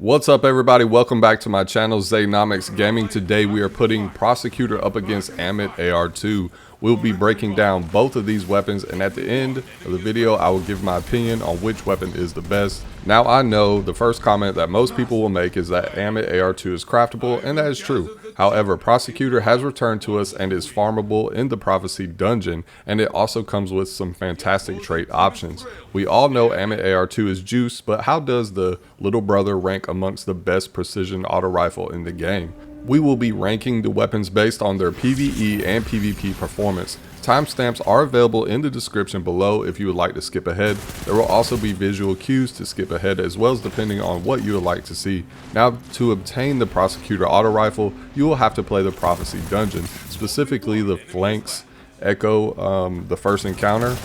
What's up everybody, welcome back to my channel Zaynomics Gaming. Today we are putting Prosecutor up against Ammit AR2. We'll be breaking down both of these weapons, and at the end of the video I will give my opinion on which weapon is the best. Now I know the first comment that most people will make is that Ammit AR2 is craftable, and that is true. However, Prosecutor has returned to us and is farmable in the Prophecy dungeon, and it also comes with some fantastic trait options. We all know Ammit AR2 is juice, but how does the little brother rank amongst the best precision auto rifle in the game? We will be ranking the weapons based on their PVE and PVP performance. Timestamps are available in the description below if you would like to skip ahead. There will also be visual cues to skip ahead, as well as depending on what you would like to see. Now, to obtain the Prosecutor auto rifle, you will have to play the Prophecy dungeon, specifically the Flanks Echo, the first encounter.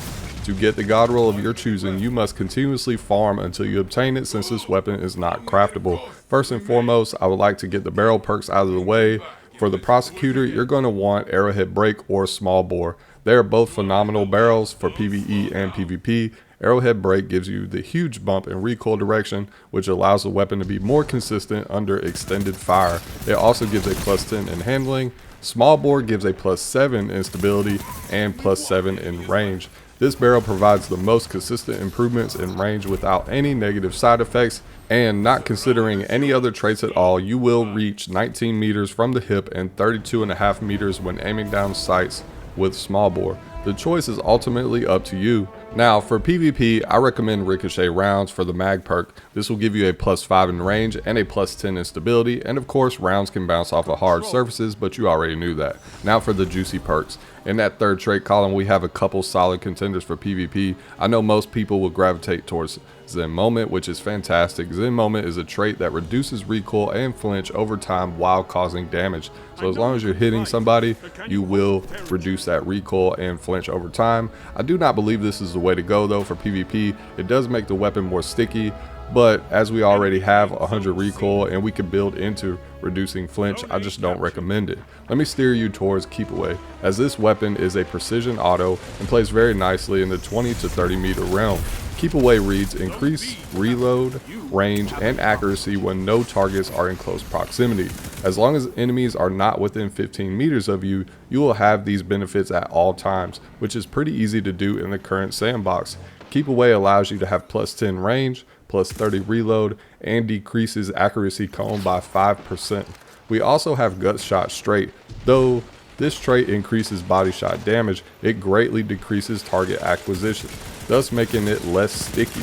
To get the god roll of your choosing, you must continuously farm until you obtain it, since this weapon is not craftable. First and foremost, I would like to get the barrel perks out of the way. For the Prosecutor, you're going to want Arrowhead Break or Small Bore. They are both phenomenal barrels for PvE and PvP. Arrowhead Break gives you the huge bump in recoil direction, which allows the weapon to be more consistent under extended fire. It also gives a +10 in handling. Small Bore gives a +7 in stability and +7 in range. This barrel provides the most consistent improvements in range without any negative side effects, and not considering any other traits at all, you will reach 19 meters from the hip and 32.5 meters when aiming down sights with small bore. The choice is ultimately up to you. Now for PvP, I recommend ricochet rounds for the mag perk. This will give you a +5 in range and a +10 in stability, and of course rounds can bounce off of hard surfaces, but you already knew that. Now for the juicy perks. In that third trait column, we have a couple solid contenders for PvP. I know most people will gravitate towards Zen Moment, which is fantastic. Zen Moment is a trait that reduces recoil and flinch over time while causing damage. So as long as you're hitting somebody, you will reduce that recoil and flinch over time. I do not believe this is the way to go though for PvP. It does make the weapon more sticky, but as we already have 100 recoil and we can build into reducing flinch, I just don't recommend it. Let me steer you towards Keep Away, as this weapon is a precision auto and plays very nicely in the 20 to 30 meter realm. Keep Away reads increase reload, range, and accuracy when no targets are in close proximity. As long as enemies are not within 15 meters of you, you will have these benefits at all times, which is pretty easy to do in the current sandbox. Keep Away allows you to have +10 range, +30 reload, and decreases accuracy cone by 5%. We also have Gut Shot Straight. Though this trait increases body shot damage, it greatly decreases target acquisition, thus making it less sticky.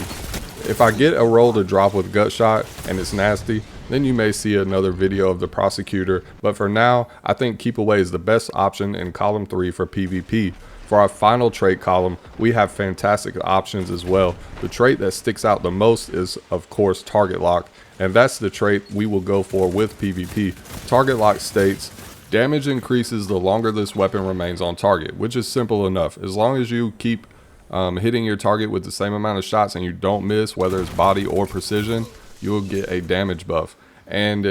If I get a roll to drop with Gut Shot and it's nasty, then you may see another video of the Prosecutor, but for now, I think Keep Away is the best option in column 3 for PvP. For our final trait column, we have fantastic options as well. The trait that sticks out the most is, of course, Target Lock, and that's the trait we will go for with PvP. Target Lock states, damage increases the longer this weapon remains on target, which is simple enough. As long as you keep hitting your target with the same amount of shots and you don't miss, whether it's body or precision, you will get a damage buff. And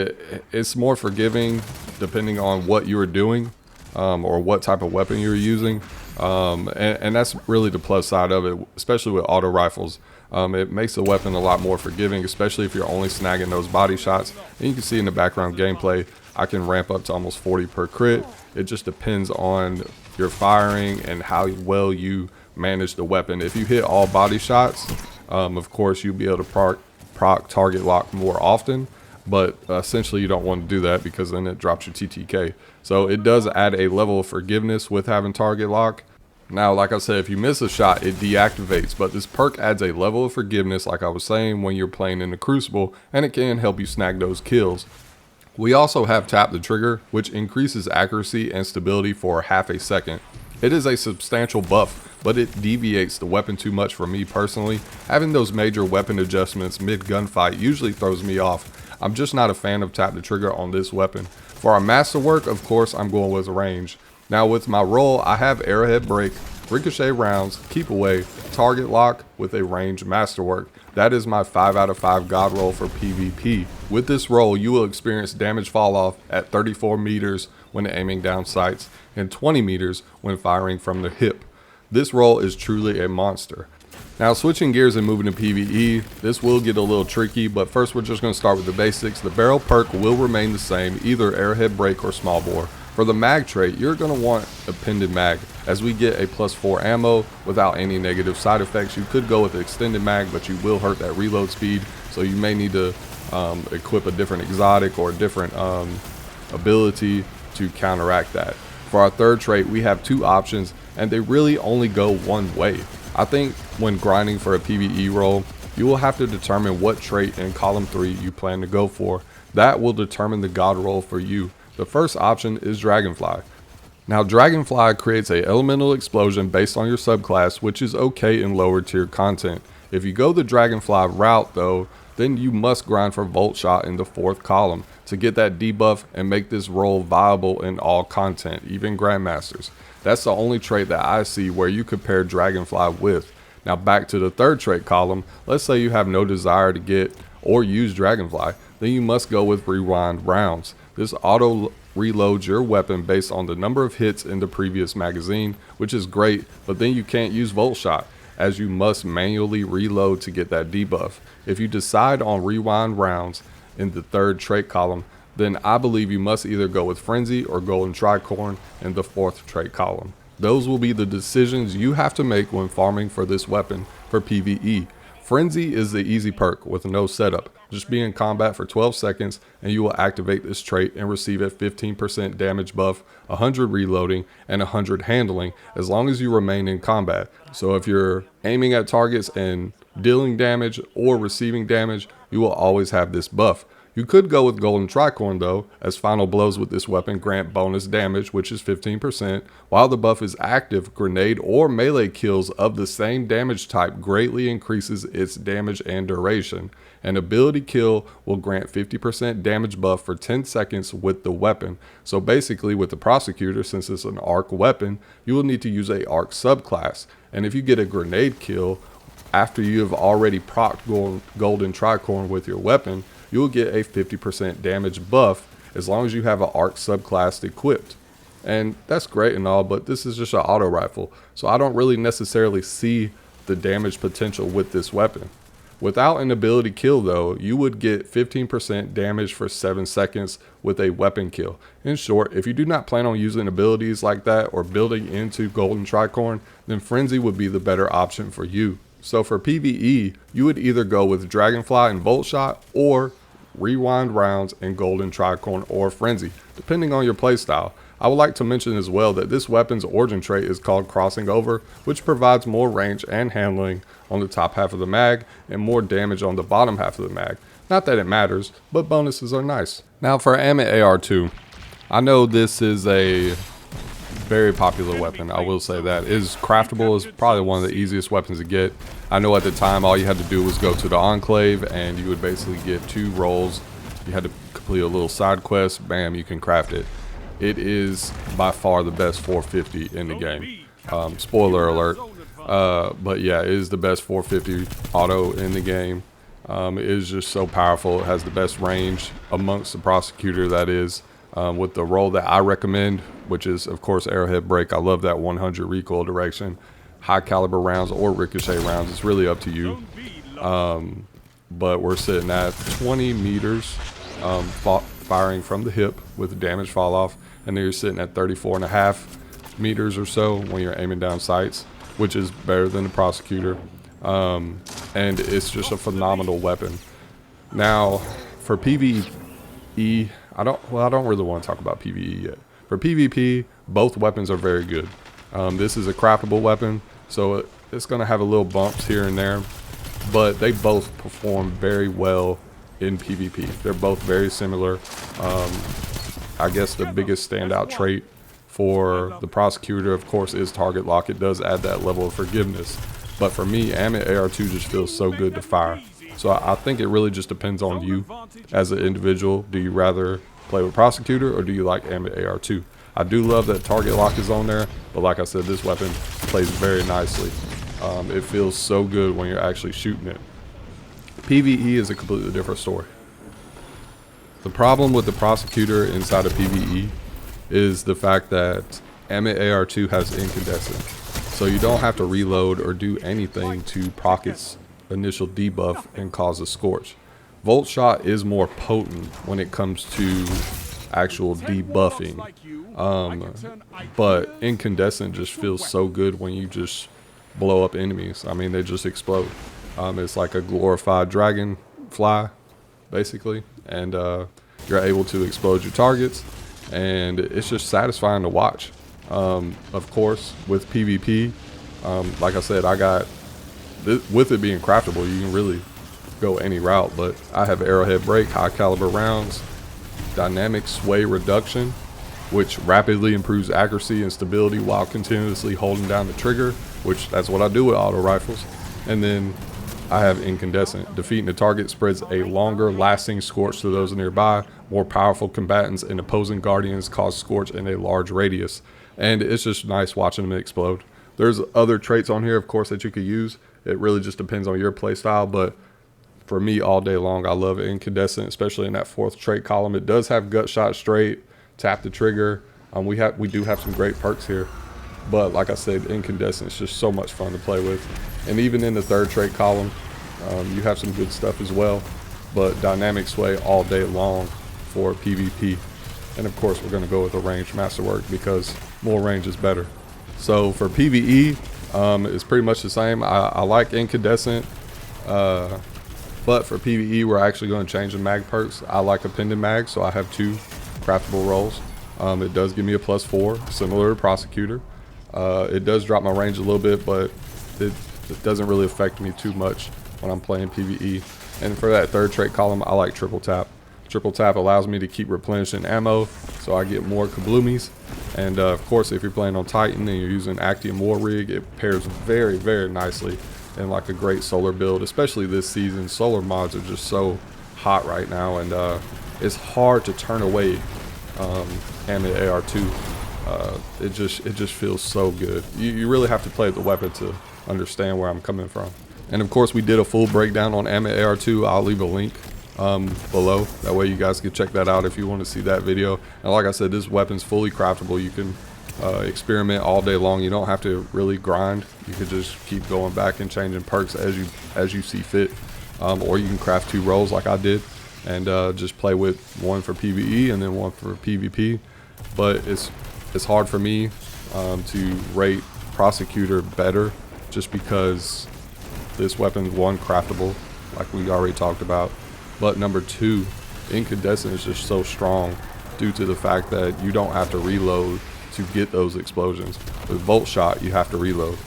it's more forgiving depending on what you are doing or what type of weapon you're using. And that's really the plus side of it, especially with auto rifles. It makes the weapon a lot more forgiving, especially if you're only snagging those body shots. And you can see in the background gameplay, I can ramp up to almost 40 per crit. It just depends on your firing and how well you manage the weapon. If you hit all body shots, of course you'll be able to proc target lock more often, but essentially you don't want to do that because then it drops your TTK. So it does add a level of forgiveness with having target lock. Now, like I said, if you miss a shot, it deactivates, but this perk adds a level of forgiveness, like I was saying, when you're playing in the Crucible, and it can help you snag those kills. We also have Tap the Trigger, which increases accuracy and stability for half a second. It is a substantial buff, but it deviates the weapon too much for me personally. Having those major weapon adjustments mid gunfight usually throws me off. I'm just not a fan of Tap the Trigger on this weapon. For our masterwork, of course, I'm going with range. Now with my roll, I have Arrowhead Break, Ricochet Rounds, Keep Away, Target Lock with a range masterwork. That is my 5 out of 5 god roll for PvP. With this roll, you will experience damage fall off at 34 meters when aiming down sights and 20 meters when firing from the hip. This roll is truly a monster. Now switching gears and moving to PvE, this will get a little tricky, but first we're just going to start with the basics. The barrel perk will remain the same, either arrowhead break or small bore. For the mag trait, you're going to want a pendant mag, as we get a +4 ammo without any negative side effects. You could go with the extended mag, but you will hurt that reload speed, so you may need to equip a different exotic or a different ability to counteract that. For our third trait, we have two options, and they really only go one way. I think when grinding for a PvE role, you will have to determine what trait in column 3 you plan to go for. That will determine the god role for you. The first option is Dragonfly. Now Dragonfly creates a elemental explosion based on your subclass, which is okay in lower tier content. If you go the Dragonfly route though, then you must grind for Volt Shot in the 4th column to get that debuff and make this role viable in all content, even Grandmasters. That's the only trait that I see where you could pair Dragonfly with. Now back to the 3rd trait column, let's say you have no desire to get or use Dragonfly, then you must go with Rewind Rounds. This auto reloads your weapon based on the number of hits in the previous magazine, which is great, but then you can't use Volt Shot, as you must manually reload to get that debuff. If you decide on Rewind Rounds in the 3rd trait column, then I believe you must either go with Frenzy or Golden Tricorn in the 4th trait column. Those will be the decisions you have to make when farming for this weapon for PvE. Frenzy is the easy perk with no setup. Just be in combat for 12 seconds and you will activate this trait and receive a 15% damage buff, 100 reloading, and 100 handling as long as you remain in combat. So if you're aiming at targets and dealing damage or receiving damage, you will always have this buff. You could go with Golden Tricorn though, as final blows with this weapon grant bonus damage, which is 15%. While the buff is active, grenade or melee kills of the same damage type greatly increases its damage and duration. An ability kill will grant 50% damage buff for 10 seconds with the weapon. So basically with the Prosecutor, since it's an arc weapon, you will need to use a arc subclass. And if you get a grenade kill after you have already procced Golden Tricorn with your weapon, you will get a 50% damage buff as long as you have an arc subclass equipped. And that's great and all, but this is just an auto rifle, so I don't really necessarily see the damage potential with this weapon. Without an ability kill though, you would get 15% damage for 7 seconds with a weapon kill. In short, if you do not plan on using abilities like that or building into Golden Tricorn, then Frenzy would be the better option for you. So for PvE, you would either go with Dragonfly and Volt Shot or Rewind Rounds and Golden Tricorn or Frenzy, depending on your playstyle. I would like to mention as well that this weapon's origin trait is called Crossing Over, which provides more range and handling on the top half of the mag and more damage on the bottom half of the mag. Not that it matters, but bonuses are nice. Now for Ammit AR2, I know this is a very popular weapon, I will say that. It is craftable, is probably one of the easiest weapons to get. I know at the time all you had to do was go to the Enclave and you would basically get 2 rolls. You had to complete a little side quest, bam, you can craft it. It is by far the best 450 in the game. Spoiler alert. But yeah, it is the best 450 auto in the game. It is just so powerful. It has the best range amongst the Prosecutor, that is. With the roll that I recommend, which is of course arrowhead break. I love that 100 recoil direction. High caliber rounds or ricochet rounds, it's really up to you. But we're sitting at 20 meters firing from the hip with damage fall off, and then you're sitting at 34.5 meters or so when you're aiming down sights, which is better than the Prosecutor. And it's just a phenomenal weapon. Now for PvE, I don't really want to talk about PvE yet. For PvP, both weapons are very good. This is a craftable weapon, so it's going to have a little bumps here and there, but they both perform very well in PvP. They're both very similar. I guess the biggest standout trait for the Prosecutor, of course, is target lock. It does add that level of forgiveness, but for me, Ammit AR2 just feels so good to fire. So I think it really just depends on you as an individual. Do you rather play with Prosecutor or do you like Ammit AR2? I do love that target lock is on there, but like I said, this weapon plays very nicely. It feels so good when you're actually shooting it. PvE is a completely different story. The problem with the Prosecutor inside of PvE is the fact that Ammit AR2 has incandescent. so you don't have to reload or do anything to proc its initial debuff and cause a scorch. Volt Shot is more potent when it comes to actual debuffing, but Incandescent just feels so good when you just blow up enemies. I mean, they just explode. It's like a glorified dragonfly, basically, and you're able to explode your targets, and it's just satisfying to watch. Of course, with PvP, like I said, I got with it being craftable, you can really go any route, but I have arrowhead break, high caliber rounds, dynamic sway reduction, which rapidly improves accuracy and stability while continuously holding down the trigger, which that's what I do with auto rifles. And then I have Incandescent. Defeating the target spreads a longer lasting scorch to those nearby. More powerful combatants and opposing guardians cause scorch in a large radius, and it's just nice watching them explode. There's other traits on here, of course, that you could use. It really just depends on your playstyle, but for me, all day long, I love Incandescent, especially in that 4th trait column. It does have Gut Shot Straight, Tap the Trigger. We do have some great perks here, but like I said, Incandescent is just so much fun to play with. And even in the 3rd trait column, you have some good stuff as well, but Dynamic Sway all day long for PvP. And of course, we're going to go with a ranged masterwork because more range is better. So for PvE, it's pretty much the same. I like Incandescent, but for PvE, we're actually going to change the mag perks. I like appended mag, so I have 2 craftable rolls. It does give me a +4, similar to Prosecutor. It does drop my range a little bit, but it doesn't really affect me too much when I'm playing PvE. And for that 3rd trait column, I like Triple Tap. Triple Tap allows me to keep replenishing ammo, so I get more kabloomies. And of course, if you're playing on Titan and you're using Actium War Rig, it pairs very, very nicely in like a great solar build, especially this season. Solar mods are just so hot right now, and it's hard to turn away Ammit AR2. It just feels so good. You really have to play the weapon to understand where I'm coming from. And of course, we did a full breakdown on Ammit AR2. I'll leave a link below. That way you guys can check that out if you want to see that video. And like I said, this weapon's fully craftable. You can experiment all day long. You don't have to really grind. You can just keep going back and changing perks as you see fit, or you can craft 2 rolls like I did and just play with one for PvE and then one for PvP. But it's hard for me to rate Prosecutor better, just because this weapon's 1, craftable, like we already talked about, but number 2, Incandescent is just so strong due to the fact that you don't have to reload to get those explosions. With Volt Shot, you have to reload,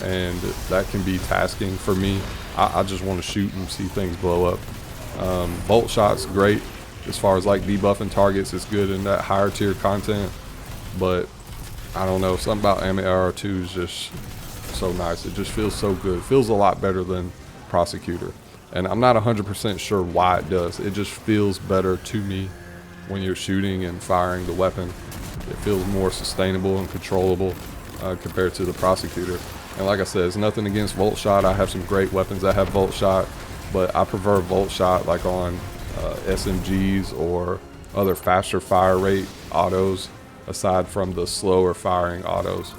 and that can be tasking for me. I just want to shoot and see things blow up. Volt Shot's great as far as like debuffing targets. It's good in that higher tier content, but I don't know, something about Ammit AR2 is just so nice. It just feels so good. It feels a lot better than Prosecutor, and I'm not 100% sure why it does. It just feels better to me when you're shooting and firing the weapon. It feels more sustainable and controllable compared to the Prosecutor. And like I said, it's nothing against Volt Shot. I have some great weapons that have Volt Shot, but I prefer Volt Shot like on SMGs or other faster fire rate autos, aside from the slower firing autos.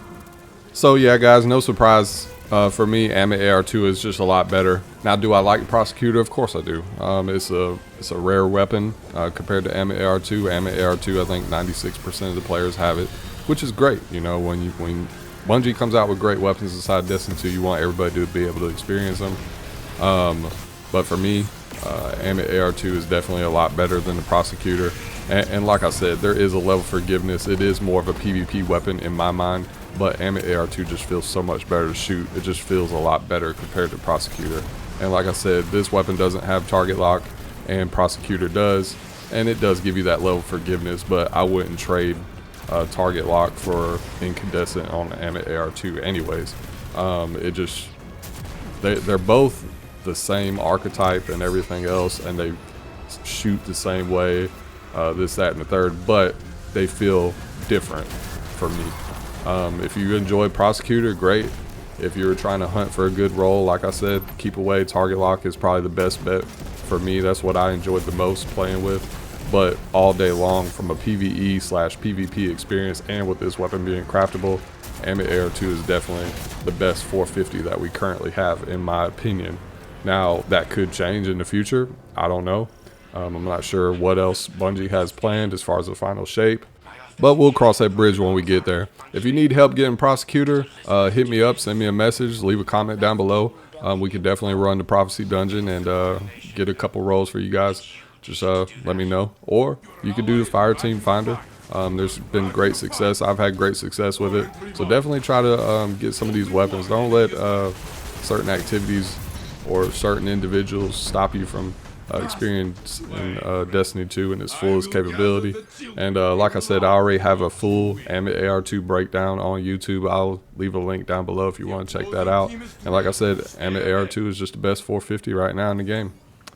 So yeah, guys, no surprise for me, Ammit AR2 is just a lot better. Now, do I like Prosecutor? Of course I do. It's a rare weapon compared to Ammit AR2. Ammit AR2, I think 96% of the players have it, which is great. You know, when Bungie comes out with great weapons inside Destiny 2, you want everybody to be able to experience them. But for me, Ammit AR2 is definitely a lot better than the Prosecutor. And like I said, there is a level of forgiveness. It is more of a PvP weapon in my mind, but Ammit AR2 just feels so much better to shoot. It just feels a lot better compared to Prosecutor. And like I said, this weapon doesn't have target lock, and Prosecutor does, and it does give you that level of forgiveness, but I wouldn't trade target lock for Incandescent on Ammit AR2 anyways. They're both the same archetype and everything else, and they shoot the same way, this, that, and the third, but they feel different for me. If you enjoy Prosecutor, great. If you're trying to hunt for a good roll, like I said, keep away. Target lock is probably the best bet for me. That's what I enjoyed the most playing with. But all day long, from a PvE/PvP experience, and with this weapon being craftable, Ammit AR2 is definitely the best 450 that we currently have, in my opinion. Now, that could change in the future. I don't know. I'm not sure what else Bungie has planned as far as the final shape, but we'll cross that bridge when we get there. If you need help getting Prosecutor, hit me up, send me a message, leave a comment down below. We can definitely run the Prophecy Dungeon and get a couple roles for you guys. Just let me know. Or you could do the Fire Team Finder. There's been great success. I've had great success with it. So definitely try to get some of these weapons. Don't let certain activities or certain individuals stop you from experiencing Destiny 2 in its fullest capability. And like I said, I already have a full Ammit AR2 breakdown on YouTube. I'll leave a link down below if you want to check that out. And like I said, Ammit AR2 is just the best 450 right now in the game.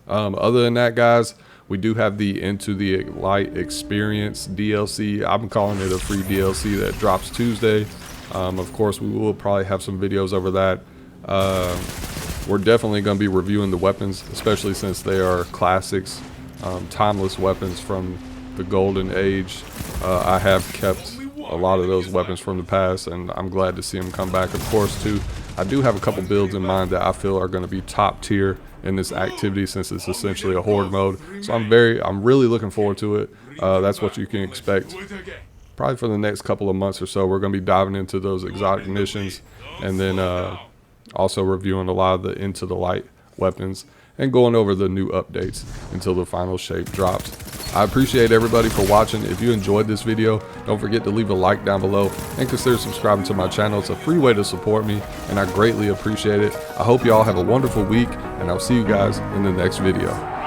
Other than that, guys, we do have the Into the Light Experience DLC. I'm calling it a free DLC that drops Tuesday. Of course, we will probably have some videos over that. We're definitely going to be reviewing the weapons, especially since they are classics, timeless weapons from the golden age. I have kept a lot of those weapons from the past, and I'm glad to see them come back. Of course, too, I do have a couple builds in mind that I feel are going to be top tier in this activity, since it's essentially a horde mode. So I'm really looking forward to it. That's what you can expect probably for the next couple of months or so. We're going to be diving into those exotic missions, and then also reviewing a lot of the Into the Light weapons and going over the new updates until the final shape drops. I appreciate everybody for watching. If you enjoyed this video, don't forget to leave a like down below and consider subscribing to my channel. It's a free way to support me, and I greatly appreciate it. I hope you all have a wonderful week, and I'll see you guys in the next video.